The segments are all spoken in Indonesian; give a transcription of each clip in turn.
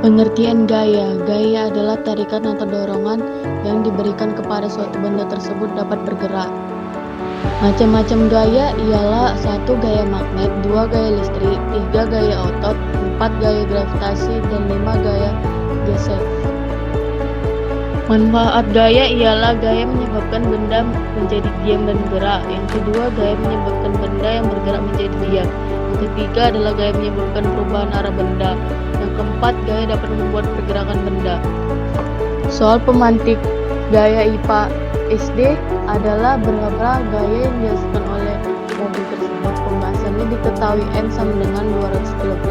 Pengertian gaya. Gaya adalah tarikan atau dorongan yang diberikan kepada suatu benda tersebut dapat bergerak. Macam-macam gaya ialah 1 gaya magnet, 2 gaya listrik, 3 gaya otot, 4 gaya gravitasi, dan 5 gaya gesek. Manfaat gaya ialah gaya menyebabkan benda menjadi diam dan bergerak. Yang kedua, gaya menyebabkan benda yang bergerak menjadi diam. Yang ketiga adalah gaya menyebabkan perubahan arah benda. Yang keempat, gaya dapat membuat pergerakan benda. Soal pemantik gaya IPA SD adalah berapa gaya yang dihasilkan oleh mobil tersebut. Pembahasannya diketahui M sama dengan 200 kg,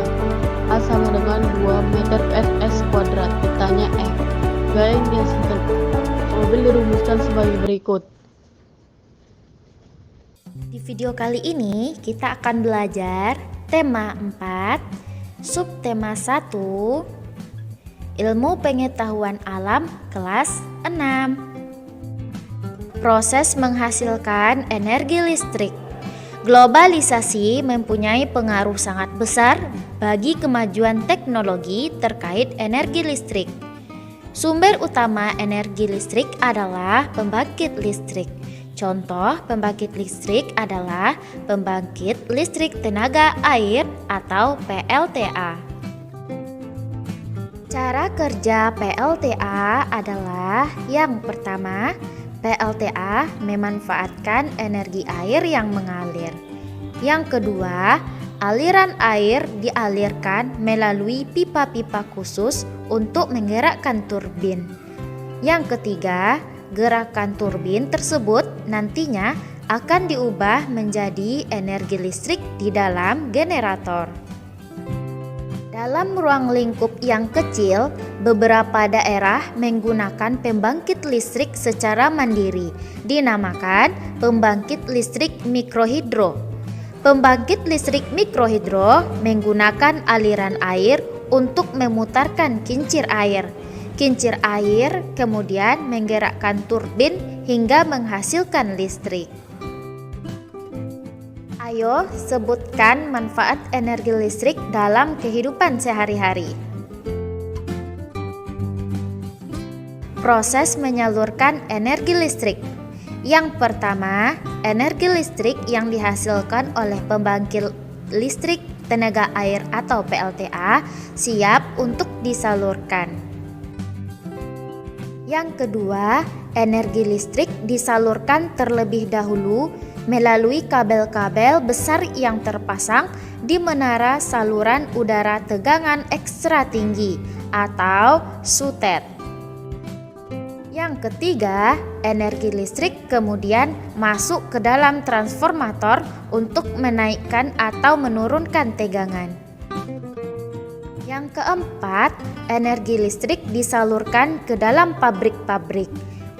A sama dengan 2 meter Fs kuadrat. Ditanya F, gaya yang dihasilkan mobil dirumuskan sebagai berikut. Di video kali ini kita akan belajar tema 4, subtema 1, ilmu pengetahuan alam kelas 6. Proses menghasilkan energi listrik. Globalisasi mempunyai pengaruh sangat besar bagi kemajuan teknologi terkait energi listrik. Sumber utama energi listrik adalah pembangkit listrik. Contoh pembangkit listrik adalah pembangkit listrik tenaga air atau PLTA. Cara kerja PLTA adalah yang pertama, PLTA memanfaatkan energi air yang mengalir. Yang kedua, aliran air dialirkan melalui pipa-pipa khusus untuk menggerakkan turbin. Yang ketiga, gerakan turbin tersebut nantinya akan diubah menjadi energi listrik di dalam generator. Dalam ruang lingkup yang kecil, beberapa daerah menggunakan pembangkit listrik secara mandiri, dinamakan pembangkit listrik mikrohidro. Pembangkit listrik mikrohidro menggunakan aliran air untuk memutarkan kincir air. Kincir air kemudian menggerakkan turbin hingga menghasilkan listrik. Ayo sebutkan manfaat energi listrik dalam kehidupan sehari-hari. Proses menyalurkan energi listrik. Yang pertama, energi listrik yang dihasilkan oleh pembangkit listrik tenaga air atau PLTA siap untuk disalurkan. Yang kedua, energi listrik disalurkan terlebih dahulu melalui kabel-kabel besar yang terpasang di menara saluran udara tegangan ekstra tinggi atau SUTET. Yang ketiga, energi listrik kemudian masuk ke dalam transformator untuk menaikkan atau menurunkan tegangan. Yang keempat, energi listrik disalurkan ke dalam pabrik-pabrik.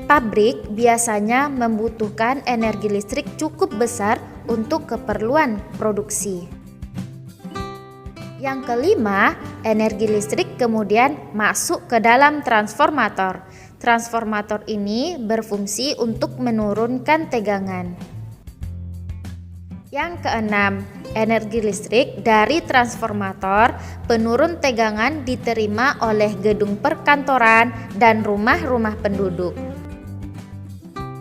Pabrik biasanya membutuhkan energi listrik cukup besar untuk keperluan produksi. Yang kelima, energi listrik kemudian masuk ke dalam transformator. Transformator ini berfungsi untuk menurunkan tegangan. Yang keenam, energi listrik dari transformator penurun tegangan diterima oleh gedung perkantoran dan rumah-rumah penduduk.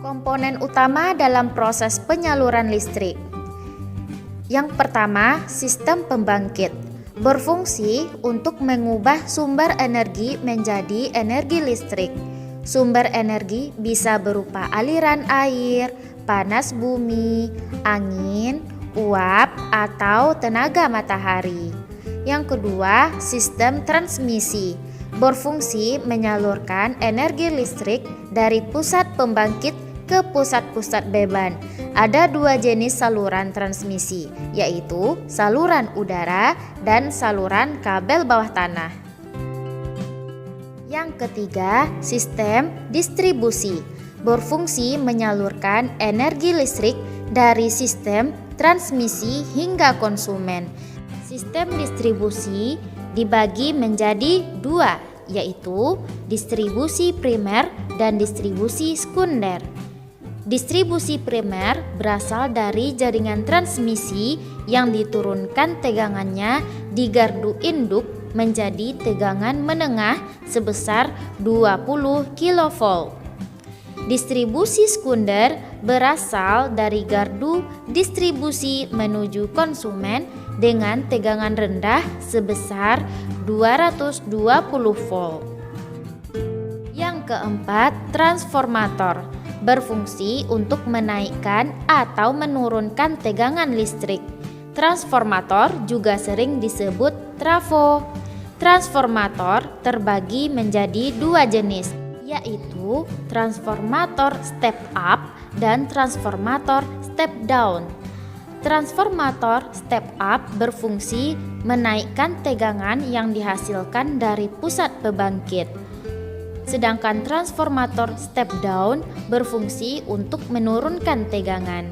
Komponen utama dalam proses penyaluran listrik. Yang pertama, sistem pembangkit. Berfungsi untuk mengubah sumber energi menjadi energi listrik. Sumber energi bisa berupa aliran air, panas bumi, angin, uap, atau tenaga matahari. Yang kedua, sistem transmisi. Berfungsi menyalurkan energi listrik dari pusat pembangkit ke pusat-pusat beban. Ada 2 jenis saluran transmisi, yaitu saluran udara dan saluran kabel bawah tanah. Yang ketiga, sistem distribusi. Berfungsi menyalurkan energi listrik dari sistem transmisi hingga konsumen. Sistem distribusi dibagi menjadi 2, yaitu distribusi primer dan distribusi sekunder. Distribusi primer berasal dari jaringan transmisi yang diturunkan tegangannya di gardu induk menjadi tegangan menengah sebesar 20 kV. Distribusi sekunder berasal dari gardu distribusi menuju konsumen dengan tegangan rendah sebesar 220 volt. Yang keempat, transformator berfungsi untuk menaikkan atau menurunkan tegangan listrik. Transformator juga sering disebut trafo. Transformator terbagi menjadi dua jenis, yaitu transformator step up dan transformator step down. Transformator step up berfungsi menaikkan tegangan yang dihasilkan dari pusat pembangkit. Sedangkan transformator step down berfungsi untuk menurunkan tegangan.